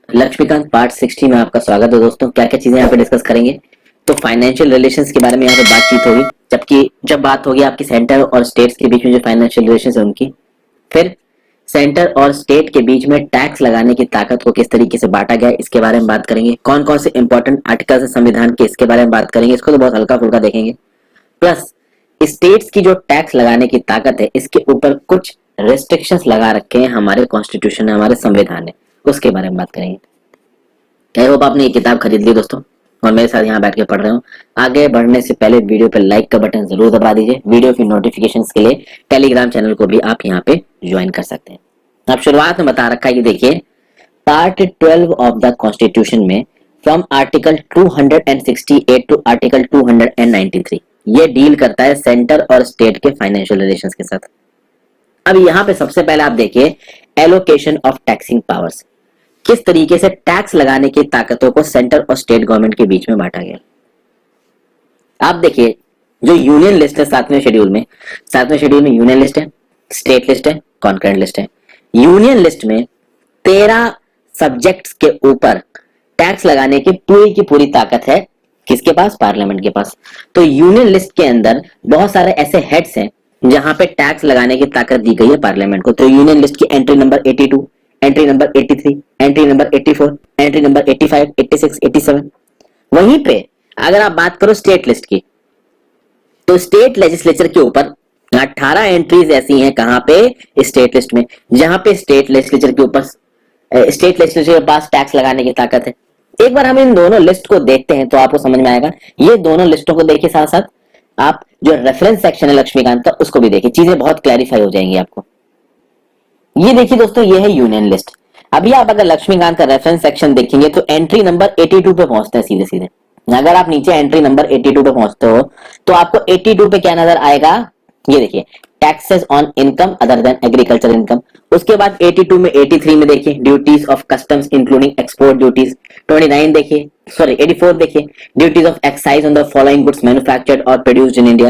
Laxmikant part 60 में आपका स्वागत है दोस्तों। क्या क्या चीजें यहाँ पे डिस्कस करेंगे तो फाइनेंशियल रिलेशंस के बारे में यहाँ पे बातचीत होगी, जबकि जब बात होगी आपकी सेंटर और स्टेट्स के बीच में जो फाइनेंशियल रिलेशंस है उनकी। फिर सेंटर और स्टेट के बीच में टैक्स लगाने की ताकत को किस तरीके से बांटा गया है इसके बारे में बात करेंगे। कौन कौन से इंपॉर्टेंट आर्टिकल्स है संविधान के इसके बारे में बात करेंगे, इसको तो बहुत हल्का फुल्का देखेंगे। प्लस स्टेट्स की जो टैक्स लगाने की ताकत है इसके ऊपर कुछ रेस्ट्रिक्शंस लगा रखे हैं हमारे कॉन्स्टिट्यूशन ने, हमारे संविधान ने, उसके बारे में बात करेंगे। आई होप आपने ये किताब खरीद ली दोस्तों और मेरे साथ यहाँ बैठ के पढ़ रहे हो। आगे बढ़ने से पहले वीडियो पे लाइक का बटन जरूर दबा दीजिए। वीडियो की नोटिफिकेशंस के लिए टेलीग्राम चैनल को भी आप यहाँ पे ज्वाइन कर सकते हैं। अब शुरुआत में बता रखा है कि देखिए पार्ट 12 ऑफ द कॉन्स्टिट्यूशन में फ्रॉम आर्टिकल 268 टू आर्टिकल 293 ये डील करता है सेंटर और स्टेट के फाइनेंशियल रिलेशंस के साथ। अब यहाँ पे सबसे पहले आप देखिए एलोकेशन ऑफ टैक्सिंग पावर्स, किस तरीके से टैक्स लगाने की ताकतों को सेंटर और स्टेट गवर्नमेंट के बीच में बांटा गया। आप देखिए जो यूनियन लिस्ट है सातवें शेड्यूल में यूनियन लिस्ट है, स्टेट लिस्ट है, कॉन्करेंट लिस्ट है। यूनियन लिस्ट में 13 सब्जेक्ट्स के ऊपर टैक्स लगाने की पूरी ताकत है किसके पास? पार्लियामेंट के पास। तो यूनियन लिस्ट के अंदर बहुत सारे ऐसे हेड्स हैं जहां पे टैक्स लगाने की ताकत दी गई है पार्लियामेंट को। तो यूनियन लिस्ट की entry number 82, entry number 83, entry number 84, entry number 85, 86, 87। वहीं पे अगर आप बात करो स्टेट लिस्ट की, तो स्टेट लेजिस्लेचर के ऊपर 18 एंट्रीज ऐसी हैं कहां पे? स्टेट लिस्ट में, जहां पे स्टेट लेजिस्लेचर के पास टैक्स लगाने की ताकत है। एक बार हम इन दोनों लिस्ट को देखते हैं तो आपको समझ में आएगा। ये दोनों लिस्टों को देखिए, साथ साथ आप जो रेफरेंस सेक्शन है लक्ष्मीकांत का उसको भी देखिए, चीजें बहुत क्लैरिफाई हो जाएंगी आपको। ये देखिए दोस्तों, ये है यूनियन लिस्ट। अभी आप अगर लक्ष्मीकांत का रेफरेंस सेक्शन देखेंगे तो एंट्री नंबर 82 पे पहुंचते हैं सीधे सीधे। अगर आप नीचे एंट्री नंबर 82 पे पहुंचते हो तो आपको 82 पे क्या नजर आएगा? ये देखिए taxes on income other than agriculture income. उसके बाद 82 में 83 में देखिए duties of customs including export duties. 29 देखिए, सॉरी 84 देखिए duties of excise on the following goods manufactured और प्रोड्यूस्ड इन इंडिया।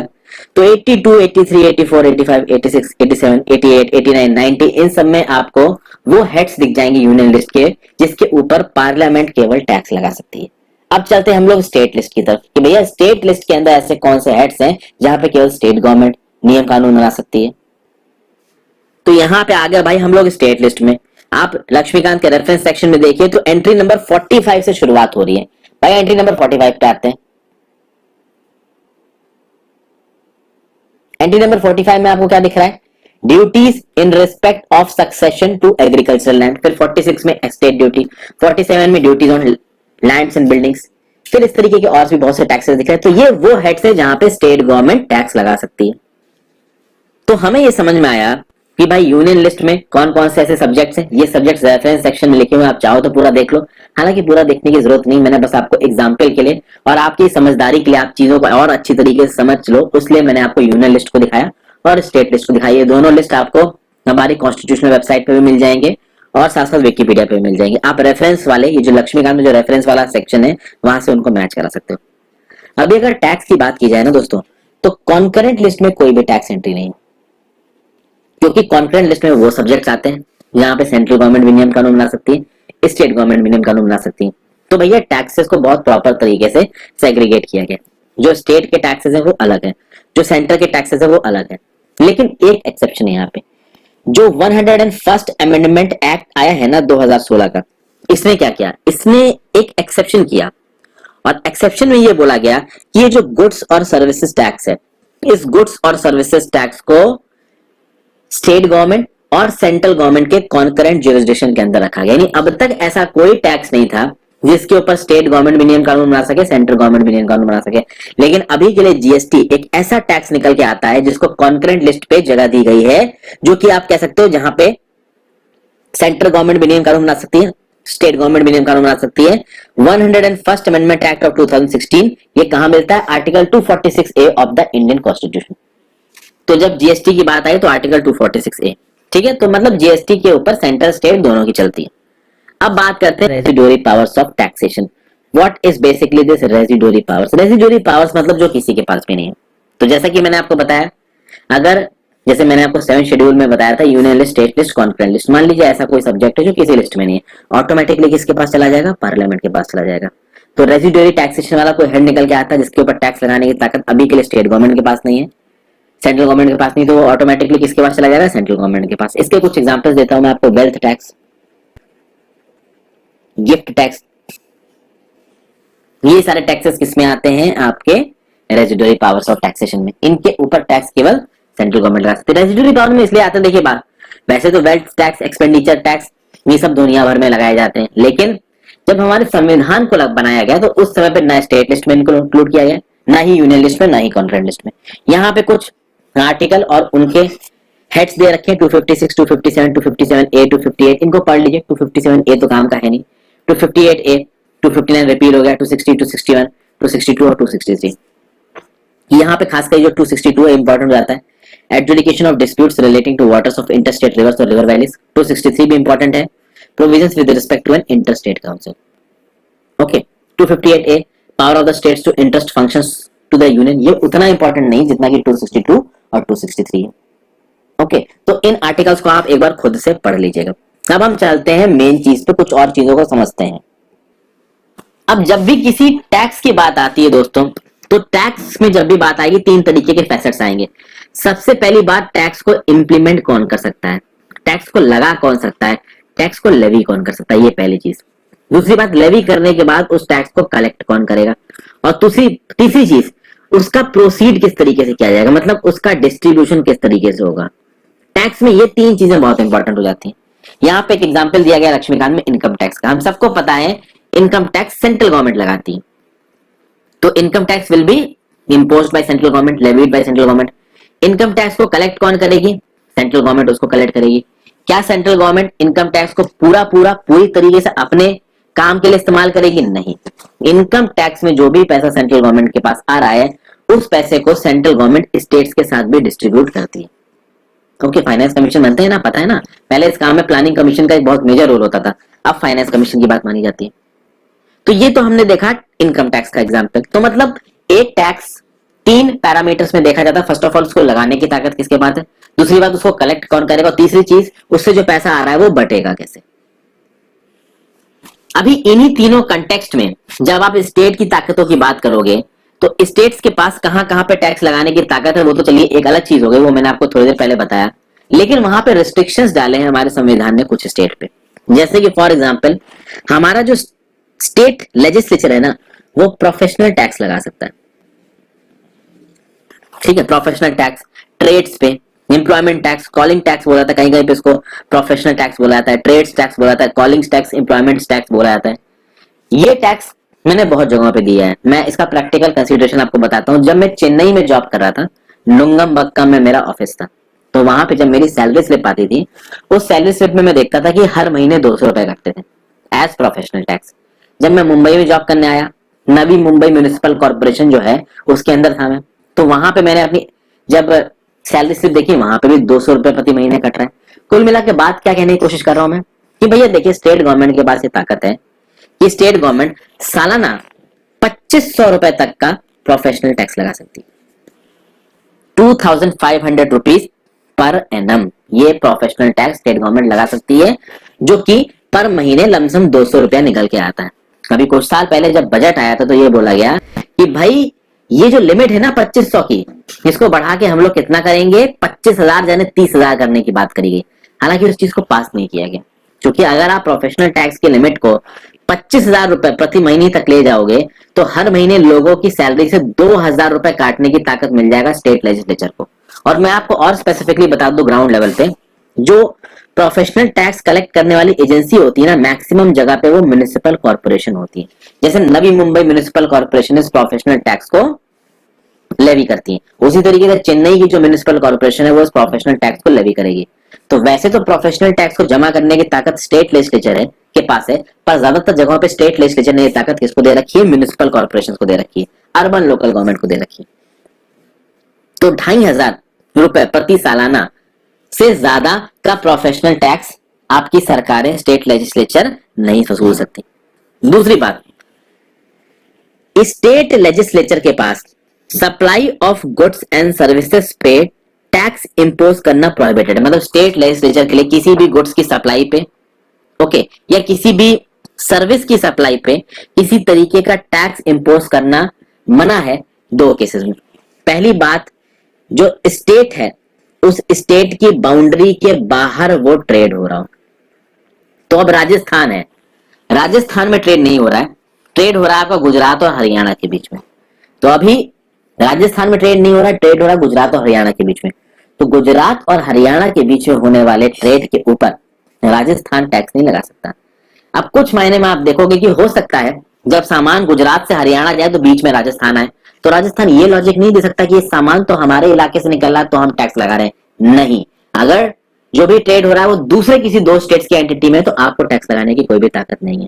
तो 82, 83, 84, 85, 86, 87, 88, 89, 90 इन सब में आपको वो हेड्स दिख जाएंगे यूनियन लिस्ट के जिसके ऊपर पार्लियामेंट केवल टैक्स लगा सकती है। अब चलते हैं हम लोग स्टेट लिस्ट की तरफ कि भैया स्टेट लिस्ट के अंदर ऐसे कौन से हेड्स हैं जहां पे केवल स्टेट गवर्नमेंट नियम कानून बना सकती है। तो यहाँ पे आ गया भाई हम लोग स्टेट लिस्ट में। आप लक्ष्मीकांत के रेफरेंस सेक्शन में देखिए तो एंट्री नंबर 45 से शुरुआत हो रही है। भाई एंट्री नंबर 45 पे आते हैं। एंट्री नंबर 45 में आपको क्या दिख रहा है? Duties in respect of succession to agricultural land. फिर 46 में स्टेट ड्यूटी, 47 में duties on lands and buildings. फिर इस तरीके के और भी बहुत से टैक्सेस दिख रहे हैं। तो ये वो हेड्स है जहां पे स्टेट गवर्नमेंट टैक्स लगा सकती है। तो हमें ये समझ में आया कि भाई यूनियन लिस्ट में कौन कौन से ऐसे सब्जेक्ट्स हैं। ये सब्जेक्ट्स रेफरेंस सेक्शन में लिखे हुए, आप चाहो तो पूरा देख लो। हालांकि पूरा देखने की जरूरत नहीं, मैंने बस आपको एग्जांपल के लिए और आपकी समझदारी के लिए, आप चीजों को और अच्छी तरीके से समझ लो उसलिए मैंने आपको यूनियन लिस्ट को दिखाया और स्टेट लिस्ट को दिखाया। ये दोनों लिस्ट आपको हमारी कॉन्स्टिट्यूशनल वेबसाइट पे भी मिल जाएंगे और साथ साथ विकिपीडिया पे भी मिल जाएंगे। आप रेफरेंस वाले, ये जो लक्ष्मीकांत में जो रेफरेंस वाला सेक्शन है वहां से उनको मैच करा सकते हो। अभी अगर टैक्स की बात की जाए ना दोस्तों, तो कॉन्करेंट लिस्ट में कोई भी टैक्स एंट्री नहीं है, क्योंकि कॉन्करेंट लिस्ट में वो सब्जेक्ट्स आते हैं जहां पे सेंट्रल गवर्नमेंट भी नियम कानून बना सकती है, स्टेट गवर्नमेंट भी नियम कानून बना सकती है। तो भैया टैक्सेस को बहुत प्रॉपर तरीके से सेग्रीगेट किया गया। जो स्टेट के टैक्सेस है वो अलग है, जो सेंटर के टैक्सेस है वो अलग है। लेकिन एक एक्सेप्शन है यहाँ पे, जो 101st अमेंडमेंट एक्ट आया है ना 2016 का, इसने क्या किया? इसने एक एक्सेप्शन किया और एक्सेप्शन में ये बोला गया कि ये जो गुड्स और सर्विसेज टैक्स है, इस गुड्स और सर्विसेज टैक्स को स्टेट गवर्नमेंट और सेंट्रल गवर्नमेंट के कॉन्करेंट ज्यूरिसडिक्शन के अंदर रखा गया। यानी अब तक ऐसा कोई टैक्स नहीं था जिसके ऊपर स्टेट गवर्नमेंट भी नियम कानून बना सके, सेंट्रल गवर्नमेंट भी नियम कानून बना सके। लेकिन अभी के लिए जीएसटी एक ऐसा टैक्स निकल के आता है जिसको कॉन्करेंट लिस्ट पे जगह दी गई है, जो कि आप कह सकते हो जहां पे सेंट्रल गवर्नमेंट भी नियम कानून बना सकती है, स्टेट गवर्नमेंट भी नियम कानून बना सकती है। 101st अमेंडमेंट एक्ट ऑफ 2016 ये कहां मिलता है? Article 246A of the Indian constitution. तो जब जीएसटी की बात आई तो आर्टिकल 246A, ठीक है। तो मतलब जीएसटी के ऊपर सेंटर स्टेट दोनों की चलती है। अब बात करते हैं residuary powers of taxation. What is basically this residuary powers? Residuary powers मतलब जो किसी के पास भी नहीं है। तो जैसा कि मैंने आपको बताया, अगर जैसे मैंने आपको 7 शेड्यूल में बताया था, union list, state list, concurrent list. मान लीजिए ऐसा कोई सब्जेक्ट है जो किसी लिस्ट में नहीं है, ऑटोमेटिकली किसके पास चला जाएगा, पार्लियामेंट के पास चला जाएगा। तो रेजिडुअरी टैक्सेशन वाला कोई हेड निकल के आता है जिसके ऊपर टैक्स लगाने की ताकत अभी के लिए स्टेट गवर्नमेंट के पास नहीं है, सेंट्रल गवर्नमेंट के पास नहीं, तो वो ऑटोमेटिकली किसके पास चला जाएगा, सेंट्रल गवर्नमेंट के पास। इसके कुछ एग्जांपल्स देता हूं मैं आपको। वेल्थ टैक्स, गिफ्ट टैक्स, ये सारे टैक्सेस किसमें आते हैं, आपके रेजिडुअरी पावर्स ऑफ टैक्सेशन में। इनके ऊपर टैक्स केवल सेंट्रल गवर्नमेंट लगा सकती है। रेजिडुअरी पावर में इसलिए आते हैं, देखिए बात, वैसे तो वेल्थ टैक्स, एक्सपेंडिचर टैक्स, ये सब दुनिया भर में लगाए जाते हैं, लेकिन जब हमारे संविधान को बनाया गया तो उस समय पे ना स्टेट लिस्ट में इनको इंक्लूड किया गया, ना ही यूनियन लिस्ट में, ना ही कॉन्करेंट लिस्ट में। यहाँ पे कुछ आर्टिकल और उनके हेड्स दे रखे हैं, 256, 257, 257A, 258, इनको पढ़ लीजिए। 257A तो काम का है नहीं, 258A, 259 रिपील हो गया, 260, 261, 262 और 263। यहाँ पे खासकर जो 262 है इंपॉर्टेंट हो जाता है, adjudication of disputes relating to waters of interstate rivers और रिवर वैलीज। 263 भी इंपॉर्टेंट है, provisions with respect to an interstate council. Okay, 258A, power of the states to interest functions to the Union, ये उतना important नहीं जितना कि 262 और 263 है। ओके, तो इन आर्टिकल्स को आप एक बार खुद से पढ़ लीजिएगा। अब हम चलते हैं मेन चीज पे, कुछ और चीजों को समझते हैं। अब जब भी किसी टैक्स की बात आती है दोस्तों, तो टैक्स में जब भी बात आएगी 3 तरीके के फैसेट्स आएंगे। सबसे पहली बात, टैक्स को इंप्लीमेंट कौन कर सकता है, टैक्स को लगा कौन सकता है, टैक्स को लेवी कौन कर सकता है, ये पहली चीज। दूसरी बात, लेवी करने के बाद उस टैक्स को कलेक्ट कौन करेगा, और तीसरी चीज, उसका प्रोसीड किस तरीके से किया जाएगा, मतलब उसका डिस्ट्रीब्यूशन किस तरीके से होगा। टैक्स में ये 3 चीजें बहुत इंपॉर्टेंट हो जाती हैं। यहाँ पे एक एग्जांपल दिया गया लक्ष्मीकांत में इनकम टैक्स का। हम सबको पता है इनकम टैक्स सेंट्रल गवर्नमेंट लगाती है, तो income tax will be imposed by central government, levied by central government. Income tax को कलेक्ट कौन करेगी, सेंट्रल गवर्नमेंट उसको कलेक्ट करेगी। क्या सेंट्रल गवर्नमेंट इनकम टैक्स को पूरी तरीके से अपने काम के लिए इस्तेमाल करेगी, नहीं। इनकम टैक्स में जो भी पैसा सेंट्रल गवर्नमेंट के पास आ रहा है, उस पैसे को सेंट्रल गवर्नमेंट स्टेट्स के साथ भी डिस्ट्रीब्यूट करती है। ओके, फाइनेंस कमीशन बनते हैं ना, पता है ना, पहले इस काम में प्लानिंग कमीशन का एक बहुत मेजर रोल होता था, अब फाइनेंस कमीशन की बात मानी जाती है। तो ये तो हमने देखा इनकम टैक्स का एग्जांपल। तो मतलब एक टैक्स 3 पैरामीटर्स में देखा जाता है। फर्स्ट ऑफ ऑल, उसको लगाने की ताकत किसके पास है, दूसरी बात उसको कलेक्ट कौन करेगा, और तीसरी चीज उससे जो पैसा आ रहा है वो बटेगा कैसे। अभी इन्हीं तीनों कंटेक्स्ट में जब आप स्टेट की ताकतों की बात करोगे, तो स्टेट्स के पास कहां पे टैक्स लगाने की ताकत है, वो तो चलिए एक अलग चीज हो गई, वो मैंने आपको थोड़ी देर पहले बताया। लेकिन वहां पे रिस्ट्रिक्शंस डाले हैं हमारे संविधान ने कुछ स्टेट पे, जैसे कि फॉर एग्जांपल हमारा जो स्टेट लेजिस्लेचर है ना, वो प्रोफेशनल टैक्स लगा सकता है। ठीक है, प्रोफेशनल टैक्स, ट्रेड्स पे, एम्प्लॉयमेंट टैक्स, कॉलिंग टैक्स बोला जाता है, कहीं कहीं पे इसको प्रोफेशनल टैक्स बोला जाता है, ट्रेड्स टैक्स बोला जाता है, कॉलिंग टैक्स, एम्प्लॉयमेंट टैक्स बोला जाता है। ये टैक्स मैंने बहुत जगहों पे दिया है। मैं इसका प्रैक्टिकल कंसीडरेशन आपको बताता हूँ। जब मैं चेन्नई में जॉब कर रहा था, नुंगमबक्कम में मेरा ऑफिस था, तो वहां पे जब मेरी सैलरी स्लिप आती थी, उस सैलरी स्लिप में मैं देखता था कि हर महीने 200 रुपए कटते थे एज प्रोफेशनल टैक्स। जब मैं मुंबई में जॉब करने आया, नवी मुंबई म्युनिसिपल कॉर्पोरेशन जो है उसके अंदर था मैं, तो वहां पे मैंने अपनी जब सैलरी स्लिप देखी, वहां पे भी 200 रुपए प्रति महीने कट रहा है। कुल मिला के बात क्या कहने की कोशिश कर रहा हूं मैं, कि भैया देखिए स्टेट गवर्नमेंट के पास ये ताकत है कि स्टेट गवर्नमेंट सालाना 2500 रुपए तक का प्रोफेशनल टैक्स लगा सकती है। 2500 रुपीज पर एनम ये प्रोफेशनल टैक्स स्टेट गवर्नमेंट लगा सकती है, जो कि पर महीने लमसम 200 रुपया निकल के आता है। अभी कुछ साल पहले जब बजट आया था तो ये बोला गया कि भाई ये जो लिमिट है ना 2500 की, इसको बढ़ा के हम लोग कितना करेंगे, 25,000 यानी 30,000 करने की बात करी गई। हालांकि उस चीज को पास नहीं किया गया, क्योंकि अगर आप प्रोफेशनल टैक्स की लिमिट को 25,000 रुपए प्रति महीने तक ले जाओगे, तो हर महीने लोगों की सैलरी से 2,000 रुपए काटने की ताकत मिल जाएगा स्टेट लेजिस्लेचर को। और मैं आपको और स्पेसिफिकली बता दूं, ग्राउंड लेवल पे जो प्रोफेशनल टैक्स कलेक्ट करने वाली एजेंसी होती है ना, मैक्सिमम जगह पे वो म्युनिसिपल कॉर्पोरेशन होती है। जैसे नवी मुंबई म्युनिसिपल कॉर्पोरेशन इस प्रोफेशनल टैक्स को लेवी करती है, उसी तरीके से चेन्नई की जो म्युनिसिपल कॉर्पोरेशन है वो इस प्रोफेशनल टैक्स को लेवी करेगी। तो वैसे तो प्रोफेशनल टैक्स को जमा करने की ताकत स्टेट लेजिस्लेचर है के पास है, पर ज्यादातर जगहों पे स्टेट लेजिस्लेचर ने ये ताकत किसको दे रखी है, म्युनिसिपल कॉर्पोरेशन को दे रखी है, अर्बन लोकल गवर्नमेंट को दे रखी है। तो 2,500 रुपए प्रति सालाना से ज्यादा का प्रोफेशनल टैक्स आपकी सरकारें, स्टेट लेजिस्लेचर नहीं वसूल सकती। दूसरी बात, स्टेट लेजिस्लेचर के पास supply of goods and services पे टैक्स इम्पोज करना प्रोहिबिटेड है, मतलब स्टेट लेजिस्लेचर के लिए किसी भी गुड्स की सप्लाई पे, ओके, या किसी भी सर्विस की सप्लाई पे किसी तरीके का टैक्स इम्पोज करना मना है दो केसेस में। पहली बात, जो स्टेट है उस स्टेट की बाउंड्री के बाहर वो ट्रेड हो रहा हो। तो अब राजस्थान है, राजस्थान में ट्रेड नहीं हो रहा है, ट्रेड हो रहा है आपका गुजरात और हरियाणा के बीच में। तो अभी राजस्थान में ट्रेड नहीं हो रहा है, ट्रेड हो रहा है गुजरात और हरियाणा के बीच में। तो गुजरात और हरियाणा के बीच में होने वाले ट्रेड के ऊपर राजस्थान टैक्स नहीं लगा सकता। अब कुछ महीने में आप देखोगे कि हो सकता है जब सामान गुजरात से हरियाणा जाए तो बीच में राजस्थान आए, तो राजस्थान ये लॉजिक नहीं दे सकता कि ये सामान तो हमारे इलाके से निकल रहा है तो हम टैक्स लगा रहे हैं। नहीं, अगर जो भी ट्रेड हो रहा है वो दूसरे किसी दो स्टेट्स की एंटिटी में, तो आपको टैक्स लगाने की कोई भी ताकत नहीं है।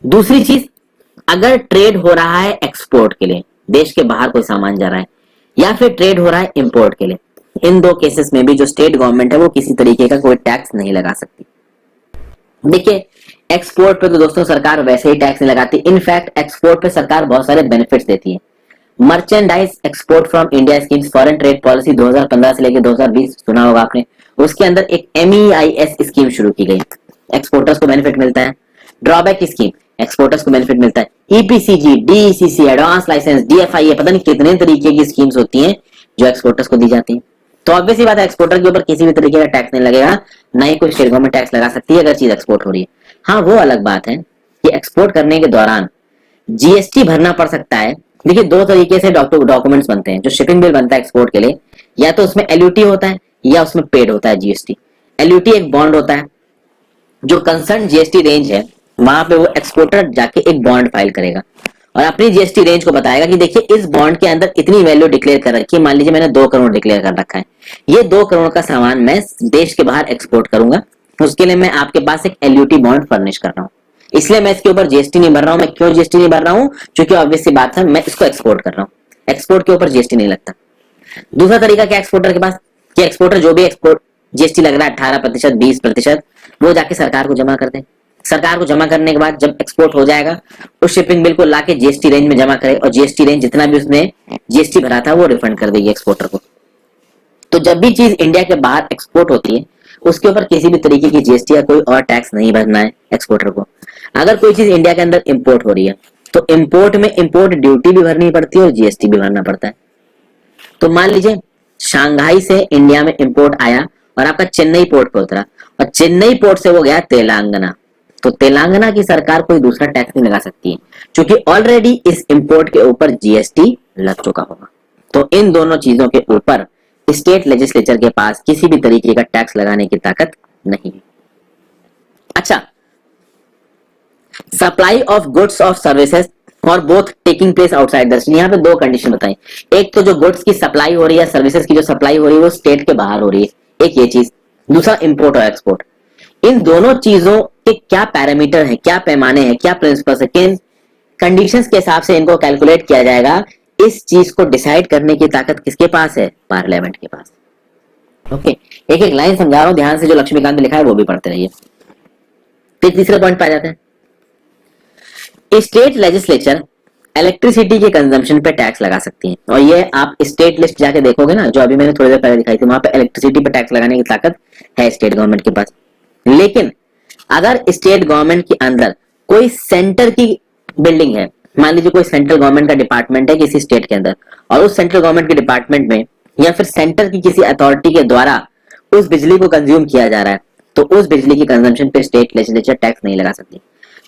दूसरी चीज, अगर ट्रेड हो रहा है एक्सपोर्ट के लिए, देश के बाहर कोई सामान जा रहा है, या फिर ट्रेड हो रहा है इंपोर्ट के लिए, इन दो केसेस में भी जो स्टेट गवर्नमेंट है वो किसी तरीके का कोई टैक्स नहीं लगा सकती। देखिए, एक्सपोर्ट पे तो दोस्तों सरकार वैसे ही टैक्स नहीं लगाती, इनफैक्ट एक्सपोर्ट पे सरकार बहुत सारे बेनिफिट्स देती है। Merchandise export from India schemes, foreign trade policy 2015 से लेकर 2020 सुना होगा आपने, उसके अंदर एक MEIS स्कीम शुरू की गई, एक्सपोर्टर्स को बेनिफिट मिलता है। ड्रॉबैक स्कीम, एक्सपोर्टर्स को बेनिफिट मिलता है। EPCG, DECC, advance licence, DFIA, पता नहीं कितने तरीके की स्कीम्स होती हैं जो एक्सपोर्टर्स को दी जाती हैं। तो ऑब्वियस सी बात है, एक्सपोर्टर के ऊपर किसी भी तरीके का टैक्स नहीं लगेगा, ना ही कोई स्टेट गवर्नमेंट टैक्स लगा सकती है अगर चीज एक्सपोर्ट हो रही है। हाँ, वो अलग बात है कि एक्सपोर्ट करने के दौरान GST भरना पड़ सकता है। देखिए, दो तरीके से डॉक्यूमेंट्स बनते हैं। जो शिपिंग बिल बनता है एक्सपोर्ट के लिए, या तो उसमें LUT होता है या उसमें पेड होता है GST। LUT एक बॉन्ड होता है, जो कंसर्न GST रेंज है वहां पे वो एक्सपोर्टर जाके एक बॉन्ड फाइल करेगा और अपनी GST रेंज को बताएगा कि देखिए इस बॉन्ड के अंदर इतनी वैल्यू डिक्लेयर कर रखी है, मान लीजिए मैंने 2 करोड़ डिक्लेयर कर रखा है, ये 2 करोड़ का सामान मैं देश के बाहर एक्सपोर्ट करूंगा, उसके लिए मैं आपके पास एक LUT बॉन्ड फर्निश कर रहा हूँ, इसलिए मैं इसके ऊपर GST नहीं भर रहा हूँ। मैं क्यों GST नहीं भर रहा हूँ? क्योंकि ऑब्वियस सी बात है, मैं इसको एक्सपोर्ट कर रहा हूँ, एक्सपोर्ट के ऊपर GST नहीं लगता। दूसरा तरीका क्या एक्सपोर्टर के पास, कि एक्सपोर्टर जो भी एक्सपोर्ट GST लग रहा है 18%, 20%, वो जाके सरकार को जमा कर दे। सरकार को जमा करने के बाद जब एक्सपोर्ट हो जाएगा, उस शिपिंग बिल को लाके GST रेंज में जमा करे और GST रेंज जितना भी उसने GST भरा था वो रिफंड कर देगी एक्सपोर्टर को। तो जब भी चीज इंडिया के बाहर एक्सपोर्ट होती है, उसके ऊपर किसी भी तरीके की GST या कोई और टैक्स नहीं भरना है एक्सपोर्टर को। अगर कोई चीज इंडिया के अंदर इंपोर्ट हो रही है, तो इंपोर्ट में इंपोर्ट ड्यूटी भी भरनी पड़ती है और GST भी भरना पड़ता है। तो मान लीजिए शंघाई से इंडिया में इंपोर्ट आया और आपका चेन्नई पोर्ट पे उतरा, और चेन्नई पोर्ट से वो गया तेलंगाना, तो तेलंगाना की सरकार कोई दूसरा टैक्स नहीं लगा सकती है, क्योंकि ऑलरेडी इस इंपोर्ट के ऊपर GST लग चुका होगा। तो इन दोनों चीजों के ऊपर स्टेट लेजिस्लेचर के पास किसी भी तरीके का टैक्स लगाने की ताकत नहीं है। अच्छा, supply of goods of services और both taking place outside the state, यहाँ पे दो कंडीशन बताई। एक तो जो गुड्स की सप्लाई हो रही है, सर्विसेज की जो सप्लाई हो रही है वो स्टेट के बाहर हो रही है, एक ये चीज। दूसरा इंपोर्ट और एक्सपोर्ट, इन दोनों चीजों के क्या पैरामीटर है, क्या पैमाने हैं, क्या प्रिंसिपल्स है, किन कंडीशंस के हिसाब से इनको कैलकुलेट किया जाएगा, इस चीज को डिसाइड करने की ताकत किसके पास है? पार्लियामेंट के पास। ओके, एक एक लाइन समझा रहा हूं ध्यान से, जो लक्ष्मीकांत ने लिखा है वो भी पढ़ते रहिए। फिर तीसरे पॉइंट पे आ जाते हैं। स्टेट लेजिस्लेचर इलेक्ट्रिसिटी के कंजम्पशन पे टैक्स लगा सकती है, और ये आप स्टेट लिस्ट जाके देखोगे ना, जो अभी मैंने थोड़ी देर पहले दिखाई थी, वहां पे इलेक्ट्रिसिटी पे टैक्स लगाने की ताकत है स्टेट गवर्नमेंट के पास। लेकिन अगर स्टेट गवर्नमेंट के अंदर कोई सेंटर की बिल्डिंग है, मान लीजिए कोई सेंट्रल गवर्नमेंट का डिपार्टमेंट है किसी स्टेट के अंदर, और उस सेंट्रल गवर्नमेंट के डिपार्टमेंट में या फिर सेंटर की किसी अथॉरिटी के द्वारा उस बिजली को कंज्यूम किया जा रहा है, तो उस बिजली की कंजम्पशन पे स्टेट लेजिस्लेचर टैक्स नहीं लगा सकती।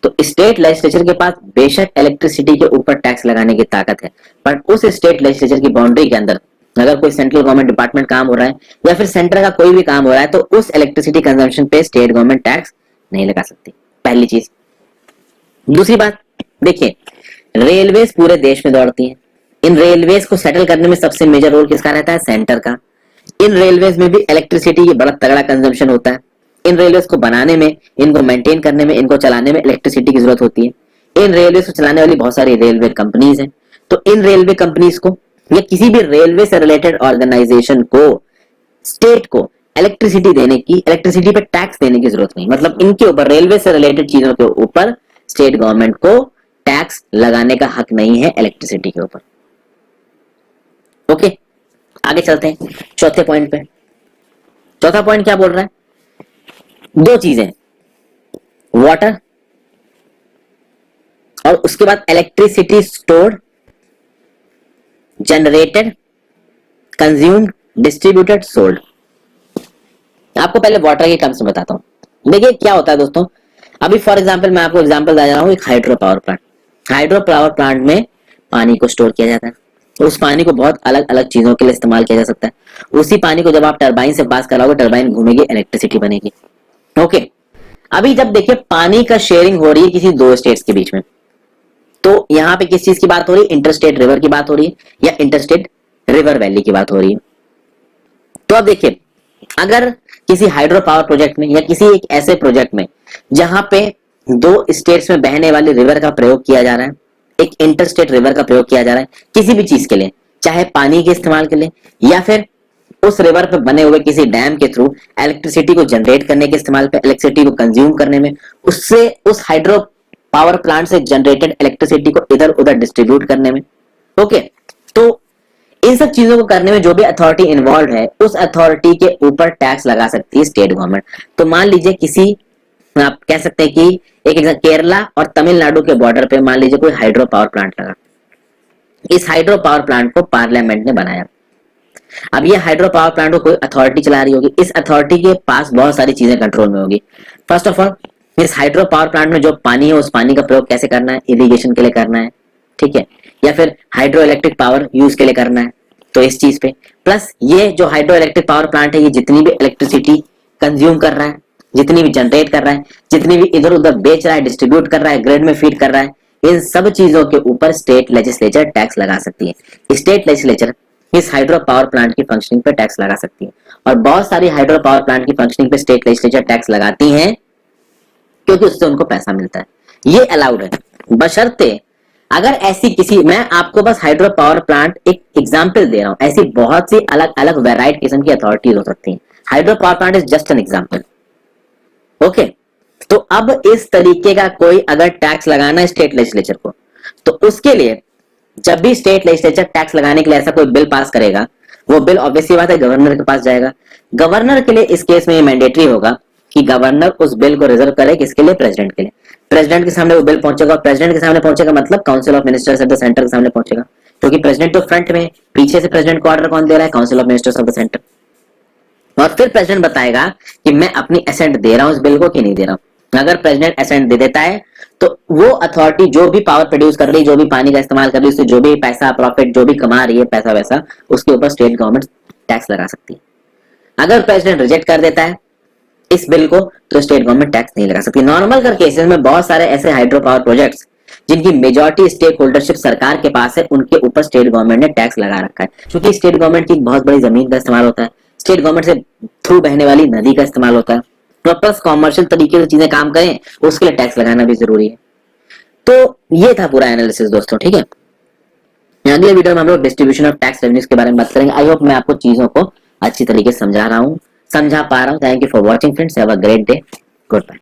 तो स्टेट लेजिस्लेचर के पास बेशक इलेक्ट्रिसिटी के ऊपर टैक्स लगाने की ताकत है, पर उस स्टेट लेजिस्लेचर की बाउंड्री के अंदर अगर कोई सेंट्रल गवर्नमेंट डिपार्टमेंट काम हो रहा है या फिर सेंटर का कोई भी काम हो रहा है, तो उस इलेक्ट्रिसिटी कंजम्पशन पे स्टेट गवर्नमेंट टैक्स नहीं लगा सकती, पहली चीज। दूसरी बात देखिए, रेलवेज पूरे देश में दौड़ती हैं, इन रेलवेज को सेटल करने में सबसे मेजर रोल किसका रहता है? सेंटर का। इन रेलवेज में भी इलेक्ट्रिसिटी की बड़ा तगड़ा कंजम्पशन होता है। इन रेलवेज को बनाने में, इनको मेंटेन करने में, इनको चलाने में इलेक्ट्रिसिटी की जरूरत होती है। इन रेलवेज को चलाने वाली बहुत सारी रेलवे कंपनीज हैं, तो इन रेलवे कंपनीज को या किसी भी रेलवे से रिलेटेड ऑर्गेनाइजेशन को स्टेट को इलेक्ट्रिसिटी देने की, इलेक्ट्रिसिटी पे टैक्स देने की जरूरत नहीं। मतलब इनके ऊपर, रेलवे से रिलेटेड चीजों के ऊपर स्टेट गवर्नमेंट को टैक्स लगाने का हक नहीं है इलेक्ट्रिसिटी के ऊपर। ओके, आगे चलते हैं चौथे पॉइंट पे। चौथा पॉइंट क्या बोल रहा है? दो चीजें, वाटर और उसके बाद electricity stored, generated, consumed, distributed, sold. आपको पहले वाटर के टर्म्स में बताता हूं। देखिए क्या होता है दोस्तों, अभी फॉर एग्जांपल मैं आपको एग्जांपल दे रहा हूं, एक hydro power plant. Hydro power plant में पानी को स्टोर किया जाता है, उस पानी को बहुत अलग अलग चीजों के लिए इस्तेमाल किया जा सकता है। उसी पानी को जब आप टरबाइन से पास कराओगे, टरबाइन घूमेगी, इलेक्ट्रिसिटी बनेगी। ओके, अभी जब देखिए पानी का शेयरिंग हो रही है किसी दो स्टेट्स के बीच में, तो यहाँ पे किस चीज की बात हो रही है? इंटरस्टेट रिवर की बात हो रही है या इंटरस्टेट रिवर वैली की बात हो रही है। तो अब देखिए, अगर किसी हाइड्रो पावर प्रोजेक्ट में या किसी एक ऐसे प्रोजेक्ट में जहां पे दो स्टेट्स में बहने वाली रिवर का प्रयोग किया जा रहा है, एक इंटरस्टेट रिवर का प्रयोग किया जा रहा है किसी भी चीज के लिए, चाहे पानी के इस्तेमाल के लिए या फिर उस रिवर पे बने हुए किसी डैम के थ्रू इलेक्ट्रिसिटी को जनरेट करने के इस्तेमाल पे, इलेक्ट्रिसिटी को कंज्यूम करने में, उससे उस हाइड्रो पावर प्लांट से जनरेटेड इलेक्ट्रिसिटी को इधर उधर डिस्ट्रीब्यूट करने में। ओके, तो इन सब चीजों को करने में जो भी अथॉरिटी इन्वॉल्व है, उस अथॉरिटी के ऊपर टैक्स लगा सकती है स्टेट गवर्नमेंट। तो मान लीजिए किसी, आप कह सकते हैं कि एक केरला और तमिलनाडु के बॉर्डर पे मान लीजिए कोई हाइड्रो पावर प्लांट लगा। इस हाइड्रो पावर प्लांट को पार्लियामेंट ने बनाया। अब ये हाइड्रो पावर प्लांट को कोई अथॉरिटी चला रही होगी, इस अथॉरिटी के पास बहुत सारी चीजें कंट्रोल में होगी। फर्स्ट ऑफ ऑल, इस हाइड्रो पावर प्लांट में जो पानी है उस पानी का प्रयोग कैसे करना है? इरिगेशन के लिए करना है, ठीक है, या फिर हाइड्रो इलेक्ट्रिक पावर यूज के लिए करना है, तो इस चीज पे। प्लस ये जो हाइड्रो इलेक्ट्रिक पावर प्लांट है, ये जितनी भी इलेक्ट्रिसिटी कंज्यूम कर रहा है, जितनी भी जनरेट कर रहा है, जितनी भी इधर उधर बेच रहा है, डिस्ट्रीब्यूट कर रहा है, ग्रिड में फीड कर रहा है, इन सब चीजों के ऊपर स्टेट लेजिस्लेचर टैक्स लगा सकती है। स्टेट लेजिस्लेचर इस हाइड्रो पावर प्लांट की फंक्शनिंग पे टैक्स लगा सकती है, और बहुत सारी हाइड्रो पावर प्लांट की फंक्शनिंग पे स्टेट लेजिस्लेचर टैक्स लगाती हैं क्योंकि उससे उनको पैसा मिलता है। ये अलाउड है, बशर्ते अगर ऐसी किसी, मैं आपको बस हाइड्रो पावर प्लांट एक एग्जांपल दे रहा हूं, ऐसी बहुत सी अलग अलग वेराइट किस्म की अथॉरिटीज हो सकती हैं। Hydro power plant is just an example. Okay, तो अब इस तरीके का कोई अगर टैक्स लगाना है स्टेट लेजिस्लेचर को, तो उसके लिए जब भी स्टेट लेजिस्लेचर टैक्स लगाने के लिए ऐसा कोई बिल पास करेगा, वो बिल ऑब्वियसली बात है गवर्नर के पास जाएगा। गवर्नर के लिए इस केस में ये मैंडेटरी होगा कि गवर्नर उस बिल को रिजर्व करे किसके लिए? प्रेसिडेंट के लिए। प्रेसिडेंट के सामने वो बिल पहुंचेगा, प्रेसिडेंट के सामने पहुंचेगा मतलब council of ministers of the centre के सामने पहुंचेगा, क्योंकि प्रेसिडेंट तो फ्रंट में, पीछे से प्रेसिडेंट को ऑर्डर कौन दे रहा है? Council of ministers of the centre. और फिर प्रेसिडेंट बताएगा कि मैं अपनी असेंट दे रहा हूं इस बिल को कि नहीं दे रहा हूं। अगर प्रेसिडेंट असेंट दे देता है तो वो अथॉरिटी जो भी पावर प्रोड्यूस कर रही है, जो भी पानी का इस्तेमाल कर रही है, उससे जो भी पैसा प्रॉफिट जो भी कमा रही है, पैसा वैसा, उसके ऊपर स्टेट गवर्नमेंट टैक्स लगा सकती है। अगर प्रेसिडेंट रिजेक्ट कर देता है इस बिल को, तो स्टेट गवर्नमेंट टैक्स नहीं लगा सकती। नॉर्मल कर केसेस में बहुत सारे ऐसे हाइड्रो पावर प्रोजेक्ट्स जिनकी मेजॉरिटी स्टेक होल्डरशिप सरकार के पास है, उनके ऊपर स्टेट गवर्नमेंट ने टैक्स लगा रखा है, क्योंकि स्टेट गवर्नमेंट की बहुत बड़ी जमीन का इस्तेमाल होता है, स्टेट गवर्नमेंट से थ्रू बहने वाली नदी का इस्तेमाल होता है, तो प्लस कॉमर्शियल तरीके से चीजें काम करें उसके लिए टैक्स लगाना भी जरूरी है। तो ये था पूरा एनालिसिस दोस्तों, ठीक है। अगले वीडियो में हम लोग डिस्ट्रीब्यूशन ऑफ टैक्स रेवेन्यूज के बारे में बात करेंगे। आई होप मैं आपको चीजों को अच्छी तरीके से समझा पा रहा हूँ। Thank you for watching friends, have a great day, good bye.